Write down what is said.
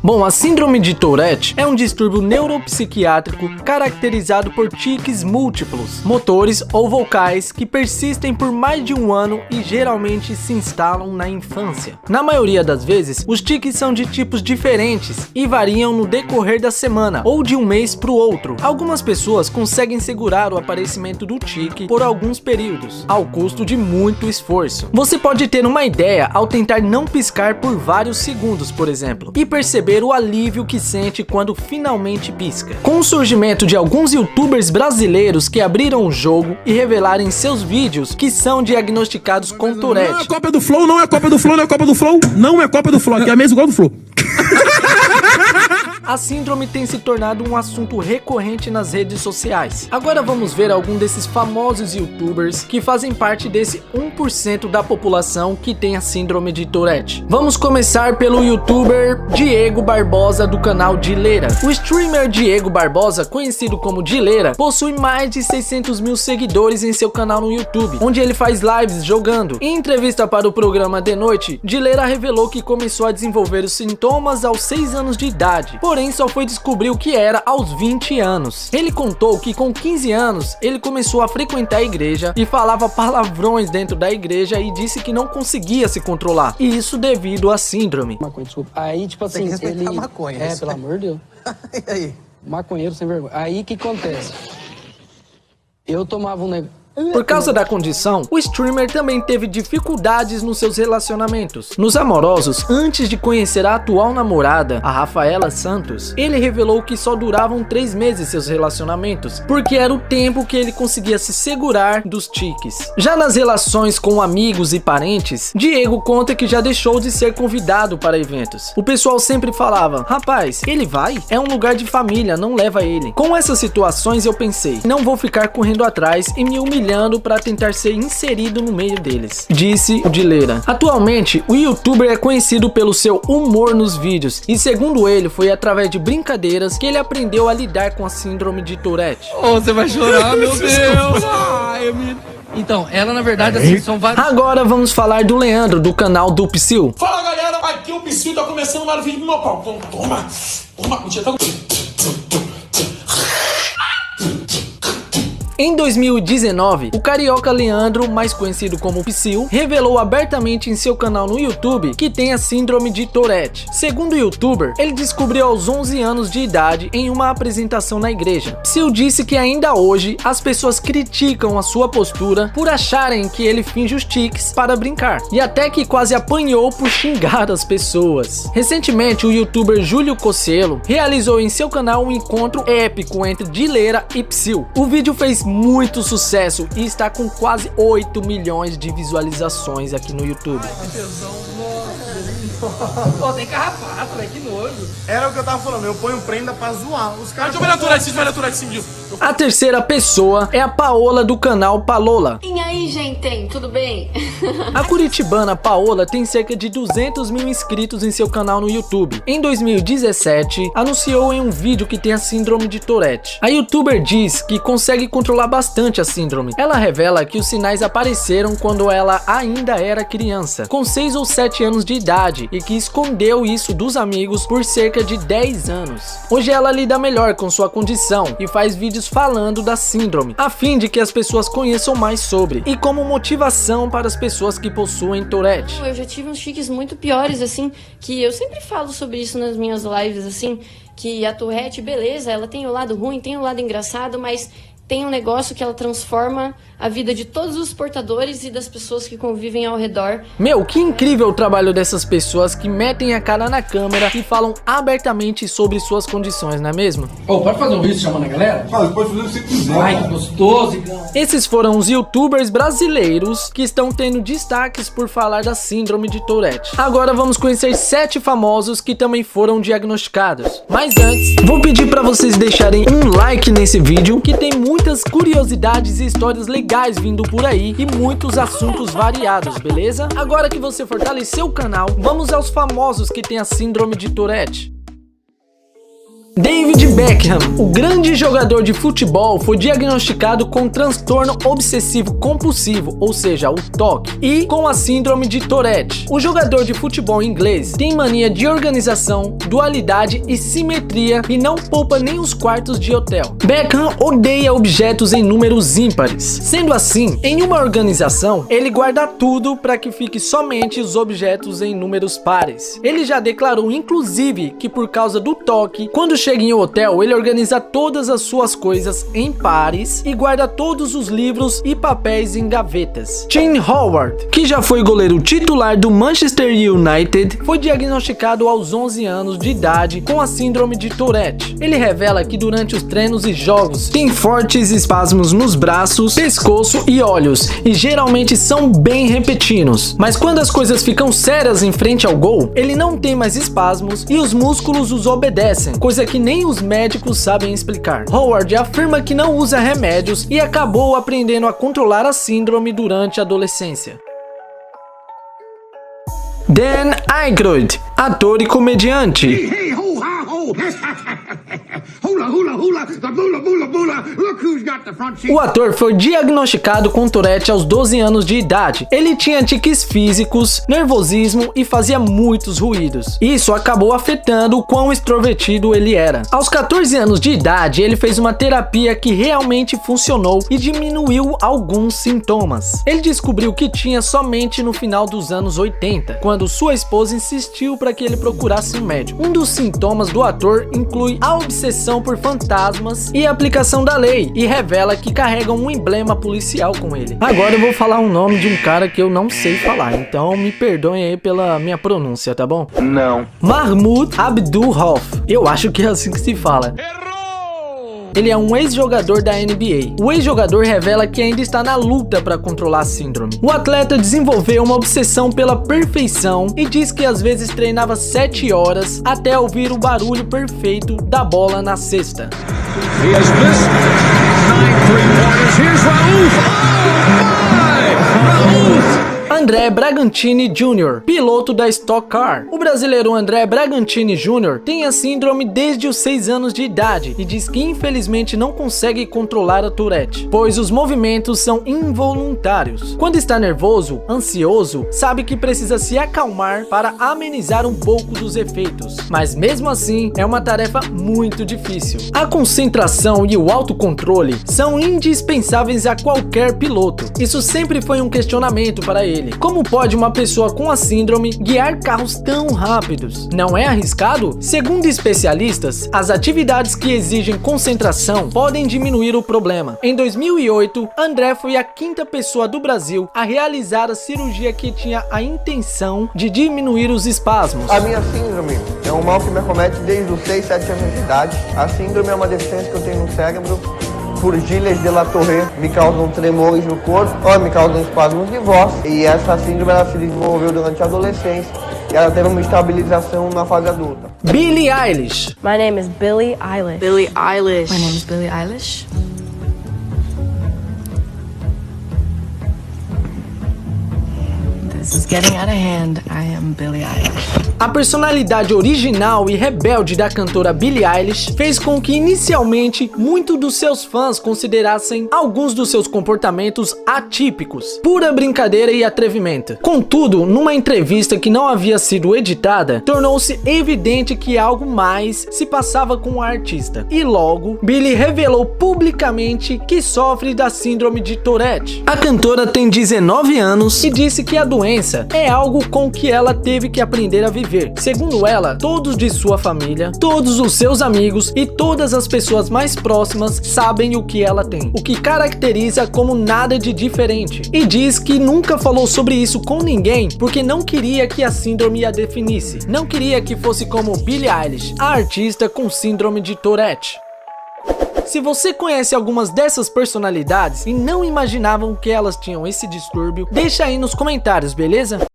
Bom, a síndrome de Tourette é um distúrbio neuropsiquiátrico caracterizado por tiques múltiplos, motores ou vocais que persistem por mais de um ano e geralmente se instalam na infância. Na maioria das vezes, os tiques são de tipos diferentes e variam no decorrer da semana ou de um mês para o outro. Algumas pessoas conseguem segurar o aparecimento do tique por alguns períodos, ao custo de muito esforço. Você pode ter uma ideia ao tentar não piscar por vários segundos, por exemplo, e perceber o alívio que sente quando finalmente pisca. Com o surgimento de alguns youtubers brasileiros que abriram o jogo e revelaram em seus vídeos que são diagnosticados com Tourette. Não é culpa do Flow, não é culpa do Flow, não é culpa do Flow, não é culpa do Flow, aqui é mesmo igual do Flow. A síndrome tem se tornado um assunto recorrente nas redes sociais. Agora vamos ver algum desses famosos youtubers que fazem parte desse 1% da população que tem a síndrome de Tourette. Vamos começar pelo youtuber Diego Barbosa do canal Dileira. O streamer Diego Barbosa, conhecido como Dileira, possui mais de 600 mil seguidores em seu canal no YouTube, onde ele faz lives jogando. Em entrevista para o programa De Noite, Dileira revelou que começou a desenvolver os sintomas aos 6 anos de idade, porém só foi descobrir o que era aos 20 anos. Ele contou que com 15 anos ele começou a frequentar a igreja e falava palavrões dentro da igreja e disse que não conseguia se controlar, e isso devido à síndrome. Aí tipo assim, ele... maconha, pelo amor de Deus. E aí? Maconheiro sem vergonha. Aí que acontece? Eu tomava um negócio... Por causa da condição, o streamer também teve dificuldades nos seus relacionamentos. Nos amorosos, antes de conhecer a atual namorada, a Rafaela Santos, ele revelou que só duravam 3 meses seus relacionamentos, porque era o tempo que ele conseguia se segurar dos tiques. Já nas relações com amigos e parentes, Diego conta que já deixou de ser convidado para eventos. O pessoal sempre falava: rapaz, ele vai? É um lugar de família, não leva ele. Com essas situações eu pensei, não vou ficar correndo atrás e me humilhando para tentar ser inserido no meio deles, disse o Dileira. Atualmente, o youtuber é conhecido pelo seu humor nos vídeos e, segundo ele, foi através de brincadeiras que ele aprendeu a lidar com a síndrome de Tourette. Oh, você vai chorar, meu Deus! Então, ela na verdade assim, são vários... Agora vamos falar do Leandro, do canal do Psyu. Fala galera, aqui é o Psyu, tá começando mais um vídeo do meu pau. Toma, mentira, tá... Em 2019, o carioca Leandro, mais conhecido como Psyu, revelou abertamente em seu canal no YouTube que tem a síndrome de Tourette. Segundo o youtuber, ele descobriu aos 11 anos de idade em uma apresentação na igreja. Psyu disse que ainda hoje as pessoas criticam a sua postura por acharem que ele finge os tiques para brincar, e até que quase apanhou por xingar as pessoas. Recentemente, o youtuber Júlio Cocelo realizou em seu canal um encontro épico entre Dileira e Psyu. O vídeo fez muito sucesso e está com quase 8 milhões de visualizações aqui no YouTube. Pô, tem carrapato, velho, que nojo. Era o que eu tava falando, eu ponho prenda pra zoar. Os caras... A terceira pessoa é a Paola do canal Palola. E aí, gente, tudo bem? A curitibana Paola tem cerca de 200 mil inscritos em seu canal no YouTube. Em 2017, anunciou em um vídeo que tem a síndrome de Tourette. A youtuber diz que consegue controlar bastante a síndrome. Ela revela que os sinais apareceram quando ela ainda era criança, com 6 ou 7 anos de idade, e que escondeu isso dos amigos por cerca de 10 anos. Hoje ela lida melhor com sua condição e faz vídeos falando da síndrome, a fim de que as pessoas conheçam mais sobre, e como motivação para as pessoas que possuem Tourette. Eu já tive uns tiques muito piores, assim, que eu sempre falo sobre isso nas minhas lives, assim, que a Tourette, beleza, ela tem o lado ruim, tem o lado engraçado, mas tem um negócio que ela transforma a vida de todos os portadores e das pessoas que convivem ao redor. Meu, que incrível o trabalho dessas pessoas que metem a cara na câmera e falam abertamente sobre suas condições, não é mesmo? Ô, pode fazer um vídeo chamando a galera? Fala, pode fazer o que você quiser. Ai, que gostoso, Igão. Esses foram os youtubers brasileiros que estão tendo destaques por falar da síndrome de Tourette. Agora vamos conhecer 7 famosos que também foram diagnosticados. Mas antes, vou pedir para vocês deixarem um like nesse vídeo, que tem muitas curiosidades e histórias legais vindo por aí e muitos assuntos variados, beleza? Agora que você fortaleceu o canal, vamos aos famosos que têm a síndrome de Tourette. David Beckham, o grande jogador de futebol, foi diagnosticado com transtorno obsessivo compulsivo, ou seja, o TOC, e com a síndrome de Tourette. O jogador de futebol inglês tem mania de organização, dualidade e simetria e não poupa nem os quartos de hotel. Beckham odeia objetos em números ímpares. Sendo assim, em uma organização, ele guarda tudo para que fique somente os objetos em números pares. Ele já declarou, inclusive, que por causa do TOC, quando chega em um hotel, ele organiza todas as suas coisas em pares e guarda todos os livros e papéis em gavetas. Tim Howard, que já foi goleiro titular do Manchester United, foi diagnosticado aos 11 anos de idade com a síndrome de Tourette. Ele revela que durante os treinos e jogos tem fortes espasmos nos braços, pescoço e olhos, e geralmente são bem repentinos. Mas quando as coisas ficam sérias em frente ao gol, ele não tem mais espasmos e os músculos os obedecem, coisa que nem os médicos sabem explicar. Howard afirma que não usa remédios e acabou aprendendo a controlar a síndrome durante a adolescência. Dan Aykroyd, ator e comediante. O ator foi diagnosticado com Tourette aos 12 anos de idade. Ele tinha tiques físicos, nervosismo e fazia muitos ruídos. Isso acabou afetando o quão extrovertido ele era. Aos 14 anos de idade, ele fez uma terapia que realmente funcionou e diminuiu alguns sintomas. Ele descobriu que tinha somente no final dos anos 80, quando sua esposa insistiu para que ele procurasse um médico. Um dos sintomas do ator inclui a obsessão por fantasmas e a aplicação da lei, e revela que carregam um emblema policial com ele. Agora eu vou falar o nome de um cara que eu não sei falar, então me perdoem aí pela minha pronúncia, tá bom? Não. Mahmoud Abdul-Rauf. Eu acho que é assim que se fala. Ele é um ex-jogador da NBA. O ex-jogador revela que ainda está na luta para controlar a síndrome. O atleta desenvolveu uma obsessão pela perfeição e diz que às vezes treinava 7 horas até ouvir o barulho perfeito da bola na cesta. André Bragantini Jr., piloto da Stock Car. O brasileiro André Bragantini Jr. tem a síndrome desde os 6 anos de idade e diz que infelizmente não consegue controlar a Tourette, pois os movimentos são involuntários. Quando está nervoso, ansioso, sabe que precisa se acalmar para amenizar um pouco dos efeitos, mas mesmo assim é uma tarefa muito difícil. A concentração e o autocontrole são indispensáveis a qualquer piloto. Isso sempre foi um questionamento para ele. Como pode uma pessoa com a síndrome guiar carros tão rápidos? Não é arriscado? Segundo especialistas, as atividades que exigem concentração podem diminuir o problema. Em 2008, André foi a 5ª pessoa do Brasil a realizar a cirurgia que tinha a intenção de diminuir os espasmos. A minha síndrome é um mal que me acomete desde os 6, 7 anos de idade. A síndrome é uma deficiência que eu tenho no cérebro. Por Gilles de la Torre, me causam tremores no corpo, me causam espasmos de voz. E essa síndrome ela se desenvolveu durante a adolescência e ela teve uma estabilização na fase adulta. Billie Eilish. My name is Billie Eilish. Billie Eilish. My name is Billie Eilish. This is getting out of hand. I am Billie Eilish. A personalidade original e rebelde da cantora Billie Eilish fez com que inicialmente muitos dos seus fãs considerassem alguns dos seus comportamentos atípicos, pura brincadeira e atrevimento. Contudo, numa entrevista que não havia sido editada, tornou-se evidente que algo mais se passava com a artista. E logo, Billie revelou publicamente que sofre da síndrome de Tourette. A cantora tem 19 anos e disse que a doença é algo com que ela teve que aprender a viver. Segundo ela, todos de sua família, todos os seus amigos e todas as pessoas mais próximas sabem o que ela tem, o que caracteriza como nada de diferente. E diz que nunca falou sobre isso com ninguém porque não queria que a síndrome a definisse. Não queria que fosse como Billie Eilish, a artista com síndrome de Tourette. Se você conhece algumas dessas personalidades e não imaginavam que elas tinham esse distúrbio, deixa aí nos comentários, beleza?